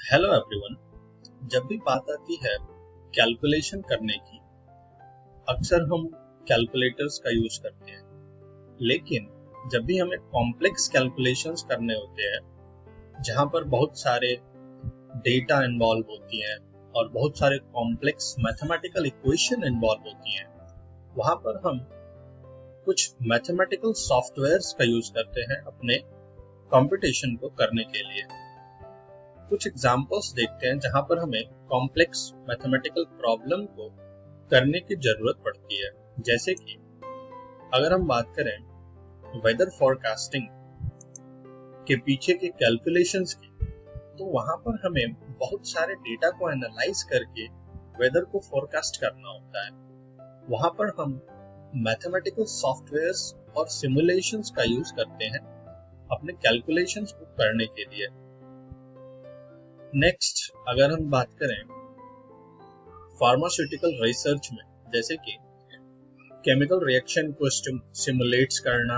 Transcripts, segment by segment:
Hello everyone. जब भी बात आती है कैलकुलेशन करने की, अक्सर हम कैलकुलेटर्स का यूज करते हैं। लेकिन जब भी हमें कॉम्प्लेक्स कैलकुलेशंस करने होते हैं, जहां पर बहुत सारे डेटा इन्वॉल्व होती हैं और बहुत सारे कॉम्प्लेक्स मैथमेटिकल इक्वेशन इन्वॉल्व होती हैं, वहां पर हम कुछ मैथमेटिकल सॉफ्टवेयर्स का यूज करते हैं अपने कंप्यूटेशन को करने के लिए। कुछ एग्जाम्पल्स देखते हैं जहां पर हमें कॉम्प्लेक्स मैथमेटिकल प्रॉब्लम को करने की जरूरत पड़ती है। जैसे कि अगर हम बात करें वेदर फोरकास्टिंग के पीछे के कैलकुलेशंस की, तो वहां पर हमें बहुत सारे डेटा को एनालाइज करके वेदर को फोरकास्ट करना होता है। वहां पर हम मैथमेटिकल सॉफ्टवेयर्स और सिमुलेशंस का यूज करते हैं अपने कैलकुलेशंस को करने के लिए। नेक्स्ट, अगर हम बात करें फार्मास्यूटिकल रिसर्च में, जैसे कि केमिकल रिएक्शन को सिमुलेट्स करना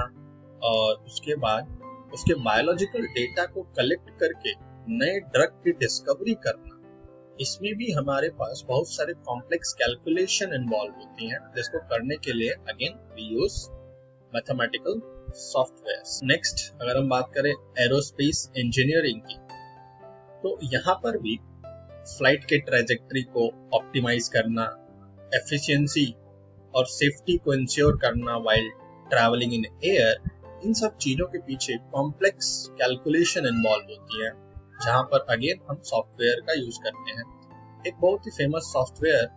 और उसके बाद उसके बायोलॉजिकल डेटा को कलेक्ट करके नए ड्रग की डिस्कवरी करना, इसमें भी हमारे पास बहुत सारे कॉम्प्लेक्स कैलकुलेशन इन्वॉल्व होती हैं, जिसको करने के लिए again we use mathematical softwares. Next, अगर हम बात करें एरोस्पेस इंजीनियरिंग की, तो यहाँ पर भी फ्लाइट के ट्रैजेक्टरी को ऑप्टिमाइज करना, एफिशिएंसी और सेफ्टी को इंश्योर करना वाइल ट्रैवलिंग इन एयर, इन सब चीजों के पीछे कॉम्प्लेक्स कैलकुलेशन इन्वॉल्व होती है, जहां पर अगेन हम सॉफ्टवेयर का यूज करते हैं। एक बहुत ही फेमस सॉफ्टवेयर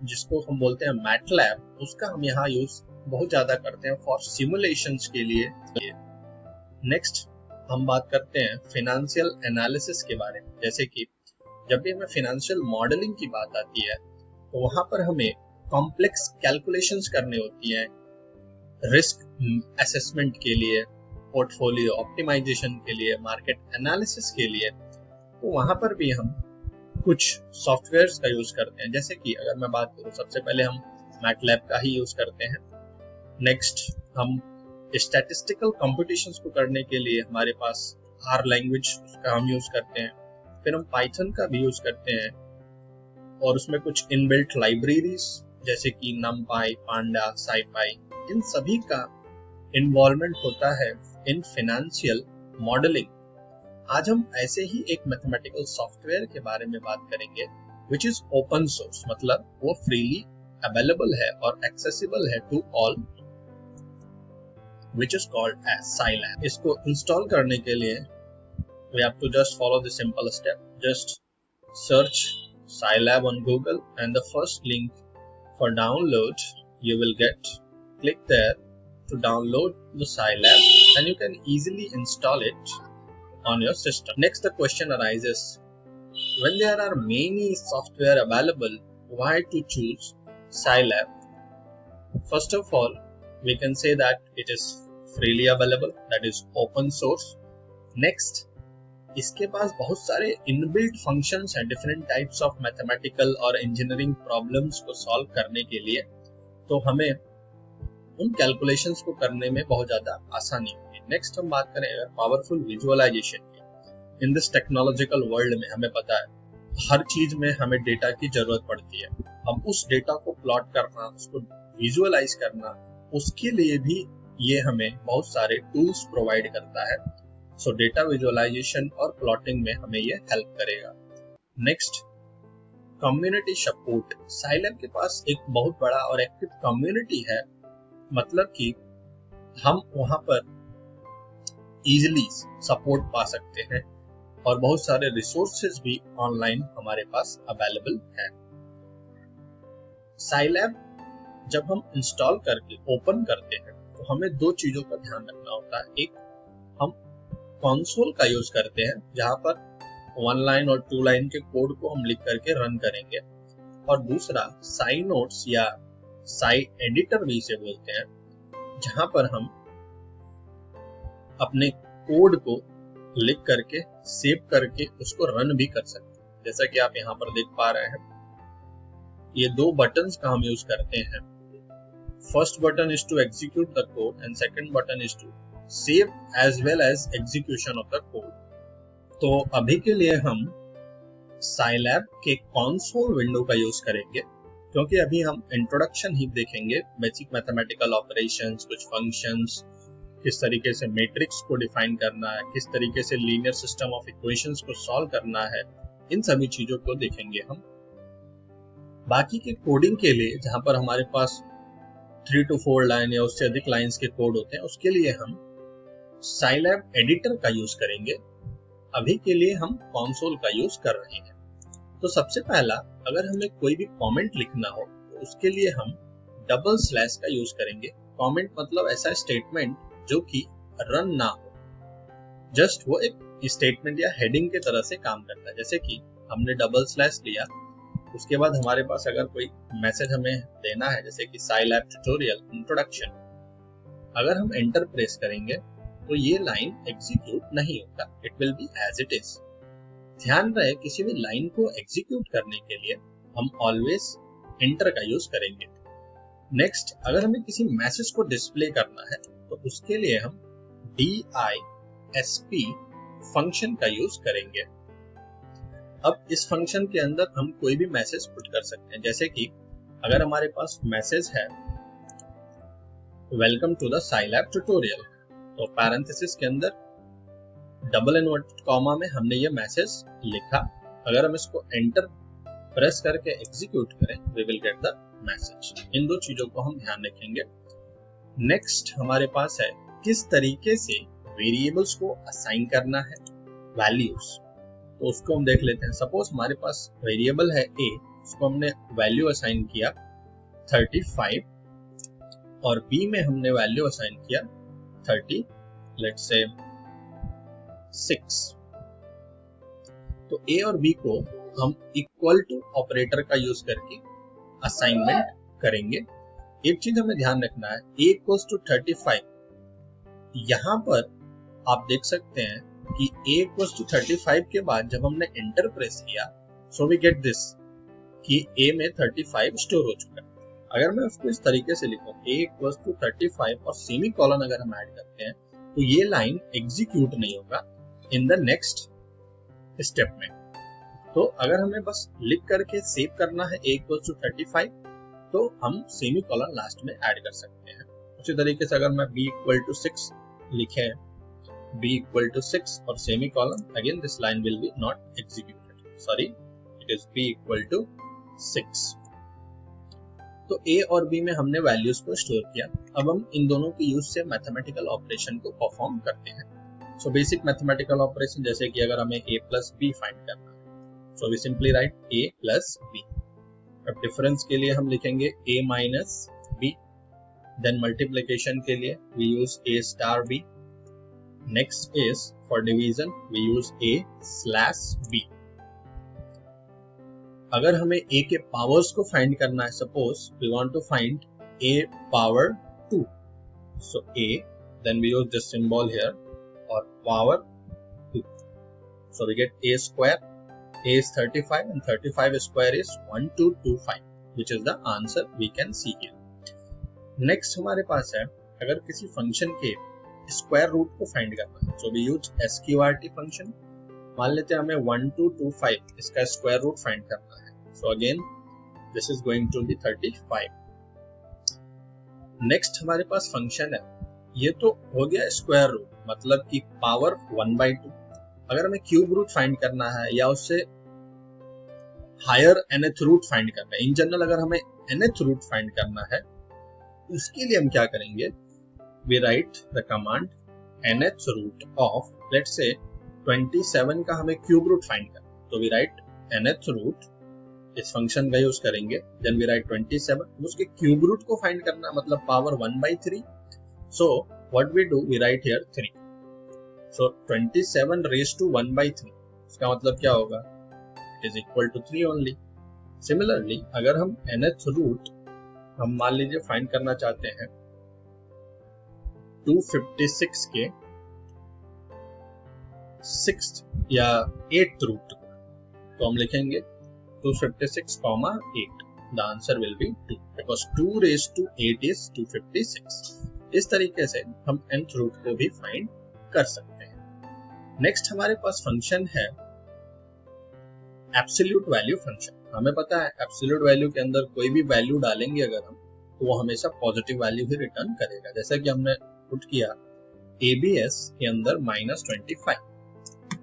जिसको हम बोलते हैं मैटलैब, उसका हम यहाँ यूज बहुत ज्यादा करते हैं फॉर सिमुलेशंस के लिए। नेक्स्ट, हम बात करते हैं फिनेंशियल एनालिसिस के बारे में। जैसे कि जब भी हमें फिनेंशियल मॉडलिंग की बात आती है, तो वहां पर हमें कॉम्प्लेक्स कैलकुलेशंस करनी होती हैं रिस्क असेसमेंट के लिए, पोर्टफोलियो ऑप्टिमाइजेशन के लिए, मार्केट एनालिसिस के लिए। तो वहां पर भी हम कुछ सॉफ्टवेयर्स का यूज करते हैं। जैसे कि अगर मैं बात करूं, सबसे पहले हम मैटलैब का ही यूज करते हैं। नेक्स्ट, हम स्टैटिस्टिकल कंप्यूटेशंस को करने के लिए हमारे पास आर लैंग्वेज का हम यूज करते हैं। फिर हम पाइथन का भी यूज करते हैं और उसमें कुछ इनबिल्ट लाइब्रेरीज जैसे कि नमपाई, पांडा, साइपाई, इन सभी का इन्वॉल्वमेंट होता है इन फाइनेंशियल मॉडलिंग। आज हम ऐसे ही एक मैथमेटिकल सॉफ्टवेयर के बारे में बात करेंगे विच इज ओपन सोर्स, मतलब वो फ्रीली अवेलेबल है और एक्सेसिबल है to all, which is called as Scilab. इसको इंस्टॉल करने के लिए we have to just follow the simple step. Just search Scilab on Google and the first link for download you will get. Click there to download the Scilab and you can easily install it on your system. Next, the question arises, when there are many software available, why to choose Scilab? First of all, we can say that it is freely available, that is open source. Next, इसके पास बहुत सारे inbuilt functions हैं different types of mathematical और engineering problems को solve करने के लिए, तो हमें उन कैलकुलेशंस को करने में बहुत ज्यादा आसानी होगी। नेक्स्ट, हम बात करें पावरफुल विजुअलाइजेशन की। इन दिस टेक्नोलॉजिकल वर्ल्ड में हमें पता है हर चीज में हमें डेटा की जरूरत पड़ती है। हम उस डेटा को प्लॉट करना, उसको विजुअलाइज करना, उसके लिए भी ये हमें बहुत सारे टूल्स प्रोवाइड करता है। सो डेटा विजुअलाइजेशन और प्लॉटिंग में हमें ये हेल्प करेगा। Next, community support. साइलैब के पास एक बहुत बड़ा और एक्टिव कम्युनिटी है, मतलब कि हम वहां पर इजीली सपोर्ट पा सकते हैं और बहुत सारे रिसोर्सेज भी ऑनलाइन हमारे पास अवेलेबल है। साइलैब जब हम इंस्टॉल करके ओपन करते हैं, तो हमें दो चीजों का ध्यान रखना होता है। एक, हम कंसोल का यूज करते हैं जहां पर 1 लाइन और 2 लाइन के कोड को हम लिख करके रन करेंगे, और दूसरा साई नोट्स या साई एडिटर भी इसे बोलते हैं, जहां पर हम अपने कोड को लिख करके सेव करके उसको रन भी कर सकते हैं। जैसा कि आप यहाँ पर देख पा रहे हैं, ये दो बटन्स का हम यूज करते हैं। First button is to execute the code and second button is to save as well as execution of the code. तो अभी के लिए हम साइलैब के कंसोल विंडो का यूज करेंगे, क्योंकि अभी हम इंट्रोडक्शन ही देखेंगे, बेसिक मैथमेटिकल ऑपरेशंस, कुछ फंक्शंस, किस तरीके से मैट्रिक्स को डिफाइन करना है, किस तरीके से लीनियर सिस्टम ऑफ इक्वेशंस को सॉल्व करना है, इन सभी चीजों को देखेंगे हम। बाकी के कोडिंग के लिए जहां पर हमारे पास 3 to 4 लाइन या उससे अधिक लाइंस के कोड होते हैं, उसके लिए हम साइलैब एडिटर का यूज करेंगे। अभी के लिए हम कंसोल का यूज कर रहे हैं। तो सबसे पहला, अगर हमें कोई भी कमेंट लिखना हो तो उसके लिए हम डबल स्लैश का यूज करेंगे। कमेंट मतलब ऐसा स्टेटमेंट जो कि रन ना हो, जस्ट वो एक स्टेटमेंट या हेडिंग के तरह से काम करता है। जैसे कि हमने डबल स्लैश लिया, उसके बाद हमारे पास अगर कोई मैसेज हमें देना है, जैसे कि साइलैब ट्यूटोरियल इंट्रोडक्शन, अगर हम एंटर प्रेस करेंगे तो ये लाइन एग्जीक्यूट नहीं होगा, it will be as it is. ध्यान रहे, किसी भी लाइन को एग्जीक्यूट करने के लिए हम ऑलवेज एंटर का यूज करेंगे। नेक्स्ट, अगर हमें किसी मैसेज को डिस्प्ले करना है तो उसके लिए हम DISP फंक्शन का यूज करेंगे। अब इस फंक्शन के अंदर हम कोई भी मैसेज पुट कर सकते हैं। जैसे कि अगर हमारे पास मैसेज है welcome to the Scilab tutorial, तो पैरेंथेसिस के अंदर डबल इन्वर्टेड कॉमा में हमने ये मैसेज लिखा। अगर हम इसको एंटर प्रेस करके एग्जीक्यूट करें, we will get the message. इन दो चीजों को हम ध्यान रखेंगे। नेक्स्ट हमारे पास है किस तरीके से वेरिएबल्स को असाइन करना है वैल्यूज, तो उसको हम देख लेते हैं। सपोज हमारे पास वेरिएबल है a, उसको हमने वैल्यू असाइन किया 35 और b में हमने वैल्यू असाइन किया 30, लेट्स से 6। तो a और b को हम इक्वल टू ऑपरेटर का यूज करके असाइनमेंट करेंगे। एक चीज हमें ध्यान रखना है, a इक्वल्स टू 35, यहां पर आप देख सकते हैं कि a इक्वल्स टू 35 के बाद जब हमने एंटर प्रेस किया, सो वी गेट दिस कि a में 35 स्टोर हो चुका है। अगर मैं उसको इस तरीके से लिखूं a इक्वल्स टू 35 और सेमी कॉलन अगर हम ऐड करते हैं, तो ये लाइन एग्जीक्यूट नहीं होगा इन द नेक्स्ट स्टेप में। तो अगर हमें बस लिख करके सेव करना है a इक्वल्स टू 35, तो हम सेमी कॉलन लास्ट में ऐड कर सकते हैं। उसी तरीके से अगर मैं b इक्वल टू 6 लिखे, b इक्वल टू 6 और semicolon, again this line will be not executed, sorry, it is b equal to 6। तो a और b में हमने वैल्यूज को स्टोर किया। अब हम इन दोनों के यूज से मैथमेटिकल ऑपरेशन को परफॉर्म करते हैं। सो बेसिक मैथमेटिकल ऑपरेशन, जैसे कि अगर हमें a प्लस b फाइंड करना है, so we simply write a plus b। अब डिफरेंस के लिए हम लिखेंगे a minus b, then multiplication के लिए we use a star b, next is for division we use a slash b। अगर हमें a के पावर्स को फाइंड करना है, suppose we want to find a power 2, so a, then we use this symbol here, और power 2, so we get a square. A is 35 and 35 square is 1225, which is the answer we can see here. Next हमारे पास है, अगर किसी function के square root को find करना है, so we use sqrt function. मान लेते हैं हमें 1225 इसका स्क्वायर रूट फाइंड करना है, so again this is going to be 35. Next हमारे पास फंक्शन है, ये तो हो गया स्क्वायर रूट, मतलब कि पावर 1/2। अगर हमें क्यूब रूट फाइंड करना है या उससे हायर nth रूट फाइंड करना है, इन जनरल अगर हमें nth रूट फाइंड करना है, उसके लिए हम क्या करेंगे, we write the command nth root of, let's say 27 का हमें क्यूब रूट फाइंड करना है, तो वी राइट nth रूट, इस फंक्शन का यूज करेंगे, देन वी राइट 27, उसके क्यूब रूट को फाइंड करना मतलब power 1/3, so what we do, we write here 3, so 27 raise to 1/3, इसका मतलब क्या होगा, it is equal to 3 only. Similarly अगर हम nth रूट हम मान लीजिए फाइंड करना चाहते हैं 256 के 6th या 8th रूट, तो हम लिखेंगे 256, 8, the answer will be 2 because 2 raised to 8 is 256। इस तरीके से हम nth रूट को भी फाइंड कर सकते हैं। नेक्स्ट हमारे पास फंक्शन है एब्सोल्यूट वैल्यू फंक्शन। हमें पता है एब्सोल्यूट वैल्यू के अंदर कोई भी वैल्यू डालेंगे अगर हम, तो वो हमेशा पॉजिटिव वैल्यू ही रिटर्न करेगा। जैसा कि हमने पुट किया ABS के अंदर -25,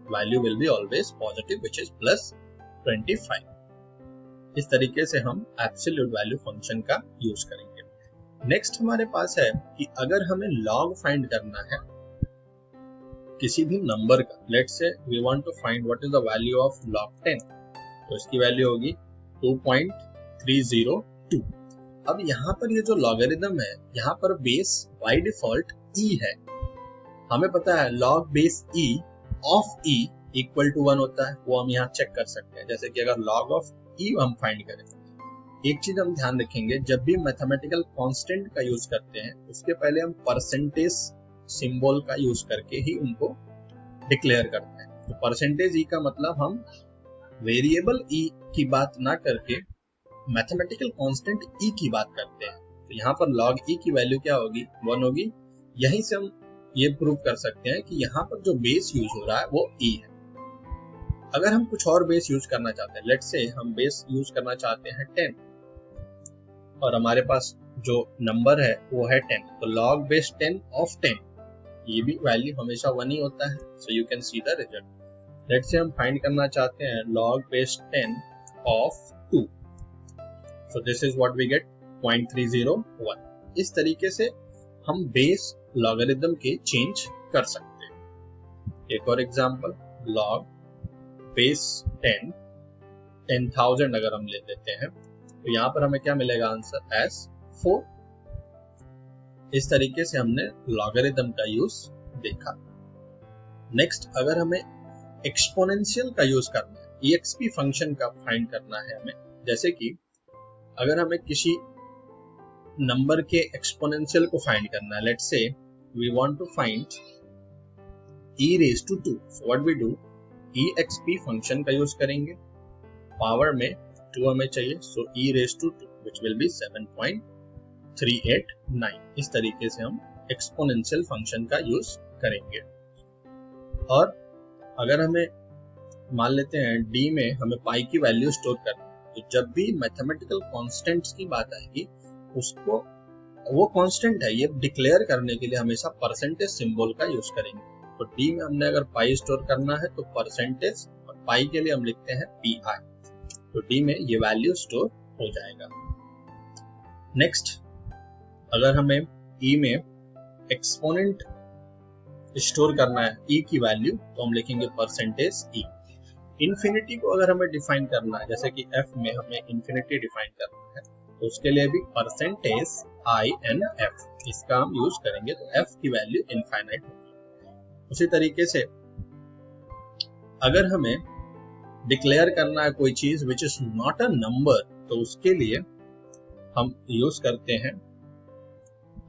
value will be always positive which is +25। इस तरीके से हम एब्सोल्यूट वैल्यू फंक्शन का यूज करेंगे। नेक्स्ट हमारे पास है कि अगर हमें लॉग फाइंड करना है किसी भी नंबर का, let's say we want to find what is the value of log 10, तो इसकी वैल्यू होगी 2.302। अब यहाँ पर ये जो लॉगरिथम है, यहाँ पर बेस बाय डिफॉल्ट e है। हमें पता है log base e of e equal to 1 होता है, वो हम यहाँ चेक कर सकते हैं। जैसे कि अगर log ऑफ e हम फाइंड करें, एक चीज हम ध्यान रखेंगे, जब भी मैथमेटिकल कांस्टेंट का यूज करते हैं उसके पहले हम परसेंटेज सिंबल का यूज करके ही उनको डिक्लेयर करते हैं। तो परसेंटेज e का मतलब हम वेरिएबल e की बात ना करके मैथमेटिकल कांस्टेंट e की बात करते हैं। तो यहाँ पर log e की वैल्यू क्या होगी, 1 होगी। यहीं से हम ये प्रूव कर सकते हैं कि यहाँ पर जो बेस यूज हो रहा है वो e है। अगर हम कुछ और बेस यूज करना चाहते हैं, लेट्स से हम बेस यूज करना चाहते हैं 10 और हमारे पास जो नंबर है वो है 10, तो log बेस 10 ऑफ 10, ये भी वैल्यू हमेशा 1 ही होता है। So you can see the result. Let's say हम फाइंड करना चाहते हैं log base 10 of 2, so this is what we get 0.301। इस तरीके से हम बेस लॉगरिथम के चेंज कर सकते हैं। एक और एग्जांपल, log बेस 10,000 अगर हम ले लेते हैं, तो यहाँ पर हमें क्या मिलेगा आंसर एज 4। इस तरीके से हमने लॉगरिथम का यूज देखा। नेक्स्ट, अगर हमें एक्सपोनेंशियल का यूज करना है, EXP फंक्शन का फाइंड करना है हमें, जैसे कि अगर हमें किसी नंबर के एक्सपोनेंशियल को फाइंड करना है, let's say we want to find e raised to 2, so what we do, EXP function का यूज करेंगे, पावर में 2 हमें चाहिए, so e raised to 2 which will be 7.389। इस तरीके से हम एक्सपोनेंशियल फंक्शन का यूज करेंगे। और अगर हमें मान लेते हैं d में हमें पाई की वैल्यू स्टोर करनी है, तो जब भी मैथमेटिकल कांस्टेंट्स की बात आएगी उसको, वो कांस्टेंट है ये डिक्लेयर करने के लिए हमेशा परसेंटेज सिंबल का यूज करेंगे। तो d में हमने अगर पाई स्टोर करना है तो परसेंटेज, और पाई के लिए हम लिखते हैं pi, तो d में ये वैल्यू स्टोर हो जाएगा। नेक्स्ट, अगर हमें e में एक्सपोनेंट स्टोर करना है e की वैल्यू, तो हम लिखेंगे परसेंटेज e। इन्फिनिटी को अगर हमें डिफाइन करना है, जैसे कि f में हमें इन्फिनिटी डिफाइन करना है, तो उसके लिए भी परसेंटेज INF इसका हम यूज करेंगे, तो f की वैल्यू इनफाइनाइट होगी। उसी तरीके से अगर हमें डिक्लेयर करना है कोई चीज which is not a number, तो उसके लिए हम यूज करते हैं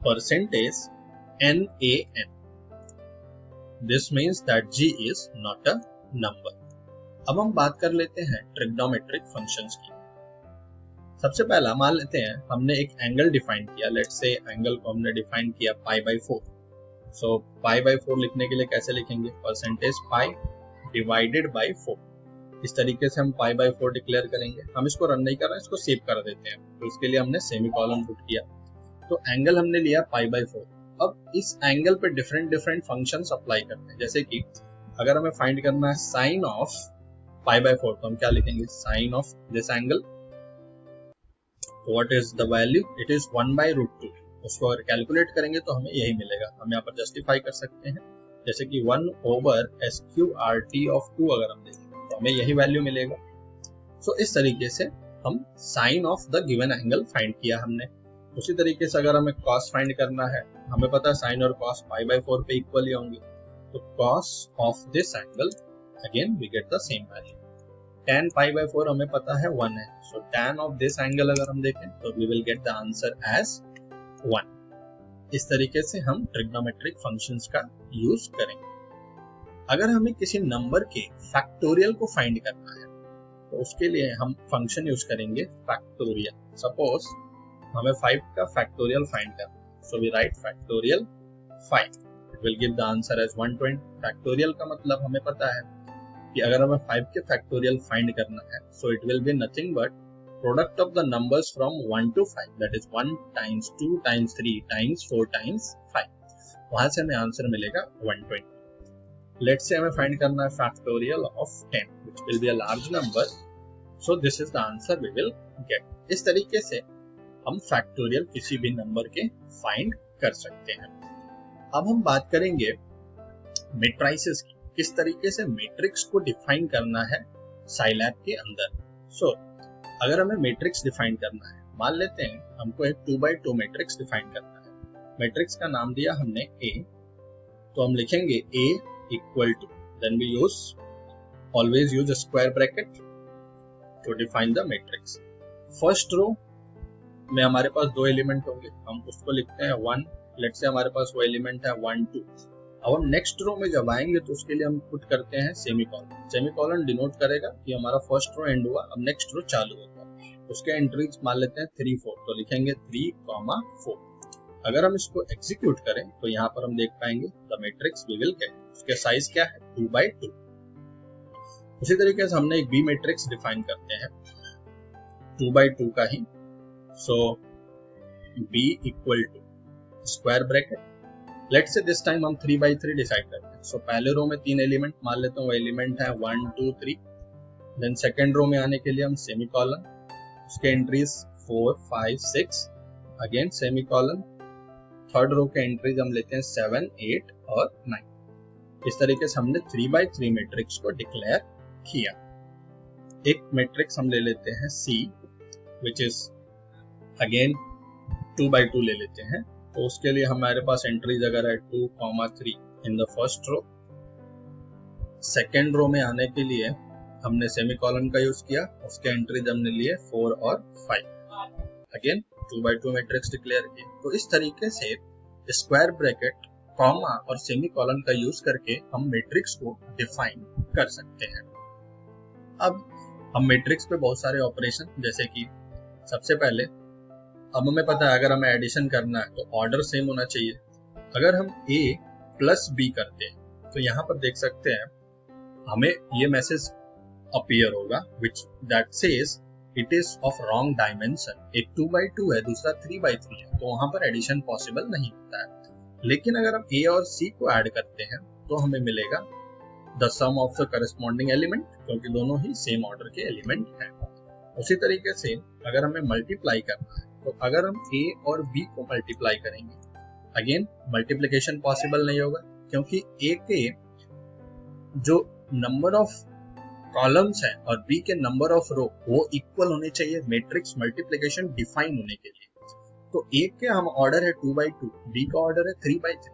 percentage NaN। This means that g is not a number. अब हम बात कर लेते हैं ट्रिग्नोमेट्रिक फंक्शंस की। सबसे पहला मान लेते हैं हमने एक एंगल डिफाइन किया, लेट्स से एंगल को हमने डिफाइन किया π/4। सो π/4 लिखने के लिए कैसे लिखेंगे, परसेंटेज पाई डिवाइडेड बाय 4। इस तरीके से हम π/4 डिक्लेयर करेंगे। हम इसको रन नहीं कर रहे हैं, इसको सेव कर देते हैं, तो इसके लिए हमने सेमीकोलन पुट किया। तो एंगल हमने लिया π/4। अब इस एंगल पे डिफरेंट फंक्शंस अप्लाई करते हैं, जैसे कि अगर हमें फाइंड करना है साइन ऑफ π/4, तो हम क्या लिखेंगे, sine of this angle, what is the value, it is 1/√2। उसको अगर कैलकुलेट करेंगे तो हमें यही मिलेगा। हम यहाँ पर जस्टिफाई कर सकते हैं, जैसे कि 1/SQRT ऑफ 2 अगर हम देखें तो हमें यही वैल्यू मिलेगा। सो इस तरीके से हम sine of the given angle find किया हमने। उसी तरीके से अगर हमें कॉस फाइंड करना है, हमें पता है साइन और कॉस π/4 पे इक्वल ही होंगे, तो cos of this angle again we get the same value. tan π/4 हमें पता है 1 है, so tan of this angle अगर हम देखें तो we will get the answer as 1। इस तरीके से हम ट्रिग्नोमेट्रिक फंक्शंस का यूज करेंगे। अगर हमें किसी नंबर के फैक्टोरियल को फाइंड करना है, तो उसके लिए हम फंक्शन यूज करेंगे फैक्टोरियल। सपोज हमें 5 का फैक्टोरियल फाइंड करना है, so we write factorial 5। It will give the answer as 120। Factorial का मतलब हमें पता है कि अगर हमें 5 के फैक्टोरियल फाइंड करना है, so it will be nothing but product of the numbers from 1 to 5, that is 1 times 2 times 3 times 4 times 5। वहां से हमें आंसर मिलेगा 120। लेट्स से हमें फाइंड करना है factorial of 10 which will be a large number, so this is the answer we will get. इस तरीके से हम फैक्टोरियल किसी भी नंबर के फाइंड कर सकते हैं। अब हम बात करेंगे मैट्रिसेस की, किस तरीके से मैट्रिक्स को डिफाइन करना है साइलैब के अंदर। सो अगर हमें मैट्रिक्स डिफाइन करना है, मान लेते हैं हमको एक 2x2 मैट्रिक्स डिफाइन करना है। मैट्रिक्स का नाम दिया हमने A, तो हम लिखेंगे A equal to, then we always use a square bracket to define the matrix। First row में हमारे पास दो एलिमेंट होंगे, हम उसको लिखते हैं 1। लेट्स से हमारे पास वो एलिमेंट है 1 2। अब हम नेक्स्ट रो में जब आएंगे तो उसके लिए हम पुट करते हैं सेमीकोलन। सेमीकोलन डिनोट करेगा कि हमारा फर्स्ट रो एंड हुआ, अब नेक्स्ट रो चालू होगा। उसके एंट्रीज मान लेते हैं 3 4, तो लिखेंगे 3, 4। अगर हम इसको एग्जीक्यूट करें तो यहाँ पर हम देख पाएंगे the matrix we will get, उसके साइज क्या है 2x2। उसी तरीके से हमने एक बी मैट्रिक्स डिफाइन करते हैं 2x2 का ही। सो B equal to square bracket, let's say this time हम 3x3 डिसाइड करते हैं। सो पहले रो में 3 एलिमेंट मान लेते हैं, वो एलिमेंट है 1 2 3। देन सेकेंड रो में आने के लिए हम सेमीकोलन, उसके entries 4 5 6, again semicolon. Third row के एंट्रीज हम लेते हैं 7 8 और 9। इस तरीके से हमने 3x3 मैट्रिक्स को डिक्लेयर किया। एक मैट्रिक्स हम ले लेते हैं C which is again 2x2 ले लेते हैं, तो उसके लिए हमारे पास एंट्रीज अगर है 2 3 in the first row. Second row में आने के लिए हमने सेमीकोलन का यूज किया, उसके एंट्रीज हमने लिए 4 और 5। अगेन 2x2 मैट्रिक्स डिक्लेयर किया। तो इस तरीके से स्क्वायर ब्रैकेट, कॉमा और सेमीकोलन का यूज करके हम मैट्रिक्स को डिफाइन कर सकते हैं। अब हम मैट्रिक्स पे बहुत सारे ऑपरेशन, जैसे कि सबसे पहले अब हमें पता है अगर हमें एडिशन करना है तो ऑर्डर सेम होना चाहिए। अगर हम A प्लस B करते हैं तो यहाँ पर देख सकते हैं हमें ये मैसेज अपीयर होगा which that says it is of wrong dimension। एक 2x2 है, दूसरा 3x3 है, तो वहां पर एडिशन पॉसिबल नहीं होता है। लेकिन अगर हम A और C को ऐड करते हैं तो हमें मिलेगा the sum of the corresponding element, क्योंकि दोनों ही सेम ऑर्डर के एलिमेंट हैं। उसी तरीके से अगर हमें मल्टीप्लाई करना है तो अगर हम A और B को मल्टीप्लाई करेंगे, अगेन मल्टीप्लिकेशन पॉसिबल नहीं होगा, क्योंकि A के जो नंबर ऑफ कॉलम्स हैं और B के नंबर ऑफ रो वो इक्वल होने चाहिए मैट्रिक्स मल्टीप्लिकेशन डिफाइन होने के लिए। तो A के हम ऑर्डर है 2x2, B का ऑर्डर है 3x3।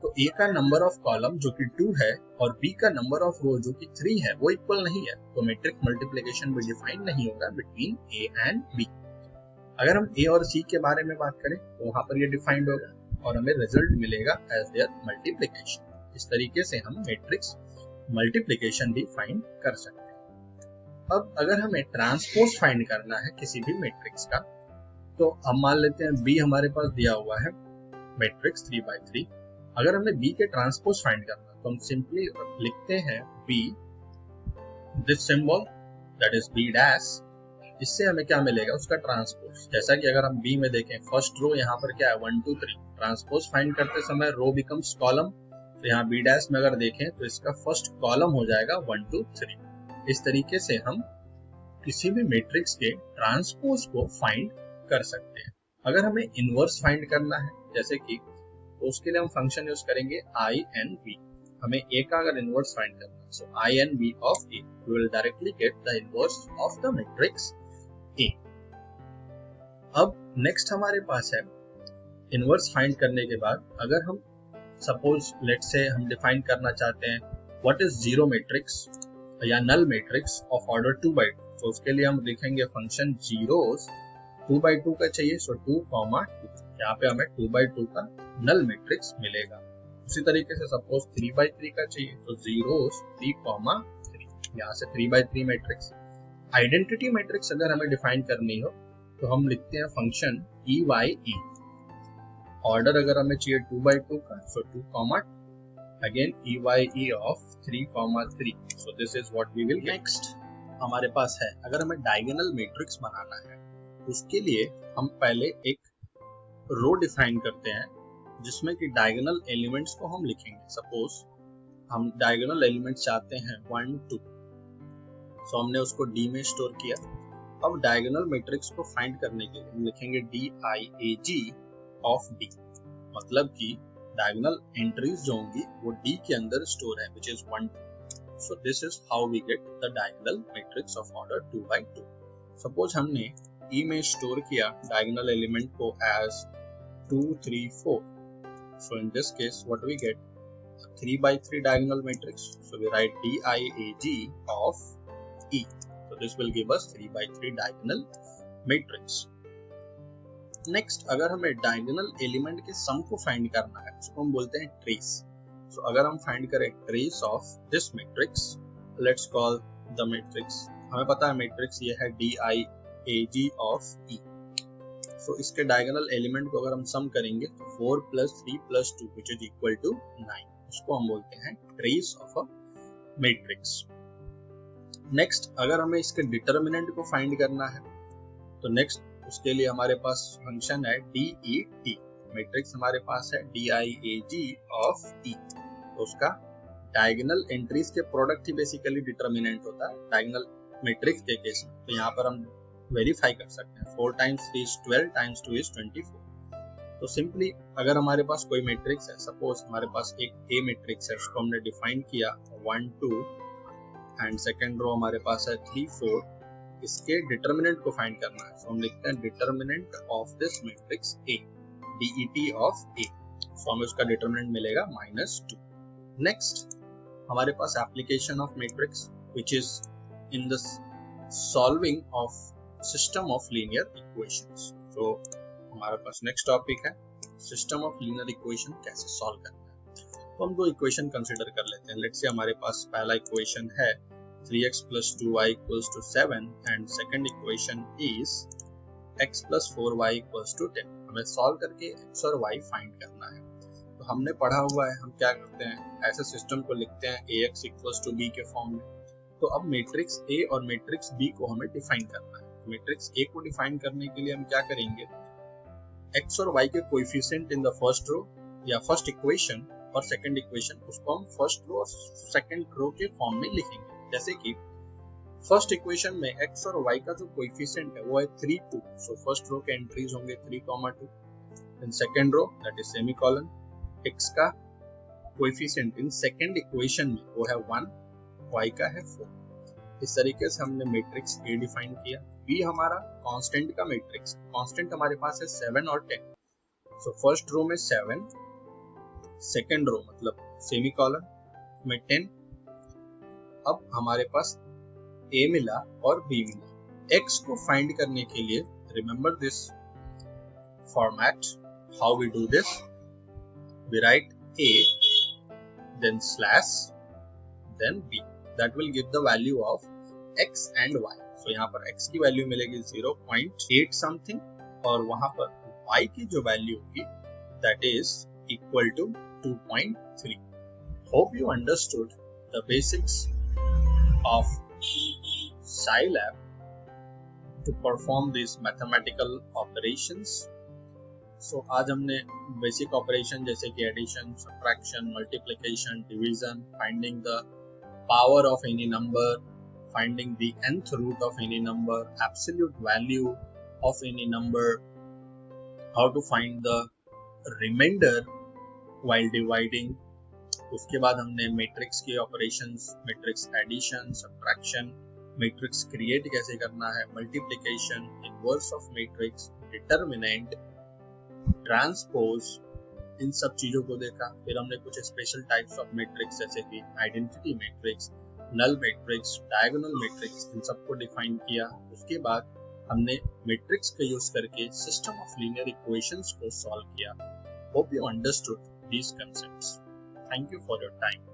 तो A का नंबर ऑफ कॉलम जो कि 2 है और B का नंबर ऑफ रो जो कि 3 है वो इक्वल नहीं है, तो मैट्रिक्स मल्टीप्लिकेशन भी डिफाइन नहीं होगा बिटवीन A एंड B। अगर हम A और C के बारे में बात करें तो वहां पर ये डिफाइंड होगा और हमें रिजल्ट मिलेगा एज देयर मल्टीप्लिकेशन। इस तरीके से हम मैट्रिक्स मल्टीप्लिकेशन भी फाइंड कर सकते हैं। अब अगर हमें ट्रांसपोज फाइंड करना है किसी भी मैट्रिक्स का, तो हम मान लेते हैं B हमारे पास दिया हुआ है मैट्रिक्स 3x3। अगर हमें B के ट्रांसपोज फाइंड करना तो हम सिंपली लिखते हैं B this symbol that is B dash. इससे हमें क्या मिलेगा, उसका ट्रांसपोज। जैसा कि अगर हम B में देखें फर्स्ट रो यहाँ पर क्या है 1 2 3, ट्रांसपोज फाइंड करते समय रो बिकम्स कॉलम, तो यहाँ B डैश में अगर देखें तो इसका फर्स्ट कॉलम हो जाएगा 1 2 3। इस तरीके से हम किसी भी मैट्रिक्स के ट्रांसपोज को फाइंड कर सकते हैं। अगर हमें इनवर्स फाइंड करना है जैसे कि, तो उसके लिए हम फंक्शन यूज करेंगे INV। हमें A का अगर इनवर्स फाइंड करना है, सो INV of A, we will directly get the inverse of the matrix A। अब नेक्स्ट हमारे पास है इनवर्स फाइंड करने के बाद अगर हम सपोज लेट्स से हम डिफाइन करना चाहते हैं व्हाट इज जीरो मैट्रिक्स या null matrix of order 2x2, तो उसके लिए हम लिखेंगे फंक्शन जीरोस 2x2 का चाहिए, सो 2, 2। यहाँ पे हमें 2x2 का नल मैट्रिक्स मिलेगा। उसी तरीके से सपोज 3x3 का चाहिए तो जीरोस 3, 3। यहाँ से 3x3 मैट्रिक्स। आइडेंटिटी मैट्रिक्स अगर हमें डिफाइन करनी हो तो हम लिखते हैं फंक्शन EYE। ऑर्डर अगर हमें चाहिए 2x2 का, so 2, again EYE of 3, 3, so this is what we will. Next हमारे पास है, अगर हमें डायगोनल मैट्रिक्स बनाना है उसके लिए हम पहले एक रो डिफाइन करते हैं जिसमें कि डायगोनल एलिमेंट्स को हम लिखेंगे। सपोज हम डायगोनल एलिमेंट्स चाहते हैं 1, 2, सो हमने उसको D में स्टोर किया। अब डायगोनल मैट्रिक्स को फाइंड करने के लिए हम लिखेंगे DIAG ऑफ D, मतलब कि डायगोनल एंट्रीज जो होंगी वो D के अंदर स्टोर है, which is 1, 2. So this is how we get the diagonal matrix of order 2x2. Suppose हमने E में स्टोर किया डायगोनल एलिमेंट को as 2, 3, 4. So in this case what we get? A 3x3 diagonal matrix. So we write DIAG of E. So this will give us 3x3 diagonal matrix. Next अगर हमें diagonal element के सम को find करना है उसको हम बोलते हैं ट्रेस। सो अगर हम फाइंड करें trace of this matrix, let's call the matrix, हमें पता है मैट्रिक्स ये है DIAG ऑफ E। सो इसके डायगोनल एलिमेंट को अगर हम सम करेंगे तो 4 + 3 + 2 which is equal to 9, उसको हम बोलते हैं trace of a matrix. Next अगर हमें इसके डिटर्मिनेंट को फाइंड करना है तो नेक्स्ट उसके लिए हमारे पास फंक्शन है DET। मैट्रिक्स हमारे पास है DIAG ऑफ E, तो उसका डायगोनल एंट्रीज के प्रोडक्ट ही बेसिकली डिटर्मिनेंट होता है डायगोनल मैट्रिक्स के केस में। तो यहाँ पर हम वेरीफाई कर सकते हैं 4 × 3 = 12 × 2 = 24। तो सिंपली अगर हमारे पास कोई मैट्रिक्स है, सपोज हमारे पास एक A मैट्रिक्स है, उसको हमने डिफाइन किया 1, 2 एंड सेकेंड रो हमारे पास है 3, 4, इसके डिटर्मिनेंट को फाइंड करना है। सो हम लिखते हैं determinant of this matrix A, DET of A। So हमें उसका डिटर्मिनेंट मिलेगा -2। नेक्स्ट हमारे पास application of matrix which is in the solving of system of linear equations. तो हमारे पास नेक्स्ट टॉपिक है सिस्टम ऑफ लीनियर इक्वेशन कैसे सॉल्व करना है। तो हम दो इक्वेशन कंसीडर कर लेते हैं। लेट्स से हमारे पास पहला इक्वेशन है 3x + 2y = 7 and second equation is x + 4y = 10। हमें सॉल्व करके x और y फाइंड करना है। तो हमने पढ़ा हुआ है हम क्या करते हैं, ऐसे सिस्टम को लिखते हैं ax = b के फॉर्म में। तो अब मैट्रिक्स A और मैट्रिक्स B को हमें डिफाइन करना है। मैट्रिक्स A को डिफाइन करने के लिए हम क्या करेंगे, x और y के coefficient in the first row या फर्स्ट इक्वेशन और सेकंड इक्वेशन, उसको हम फर्स्ट रो और सेकंड रो के फॉर्म में लिखेंगे। जैसे कि फर्स्ट इक्वेशन में x और y का जो कोएफिशिएंट है वो है 3, 2, सो फर्स्ट रो के एंट्रीज होंगे 3, 2। Then second row that is semicolon, x का कोएफिशिएंट इन सेकंड इक्वेशन में वो है 1, y का है 4। इस तरीके से हमने मैट्रिक्स A डिफाइन किया। B हमारा कांस्टेंट का मैट्रिक्स, कांस्टेंट हमारे पास है 7 और 10। सो फर्स्ट रो में 7, सेकंड रो मतलब सेमीकोलन में 10। अब हमारे पास A मिला और B मिला। X को फाइंड करने के लिए remember this format, how we do this, we write A then slash then B, that will give the value of X and Y। so यहाँ पर X की वैल्यू मिलेगी 0.8 समथिंग और वहां पर Y की जो वैल्यू होगी that is equal to 2.3। hope you understood the basics of Scilab to perform these mathematical operations। So आज हमने बेसिक ऑपरेशन जैसे कि addition, subtraction, multiplication, division, finding the power of any number, finding the nth root of any number, absolute value of any number, how to find the remainder while dividing. उसके बाद हमने matrix के operations, matrix addition, subtraction, matrix create कैसे करना है, multiplication, inverse of matrix, determinant, transpose, इन सब चीजों को देखा। फिर हमने कुछ स्पेशल टाइप्स ऑफ मैट्रिक्स जैसे कि identity matrix, null matrix, diagonal matrix, इन सबको डिफाइन किया। उसके बाद हमने मैट्रिक्स का यूज करके सिस्टम ऑफ लीनियर इक्वेशंस को सॉल्व किया। Hope you understood these concepts. Thank you for your time.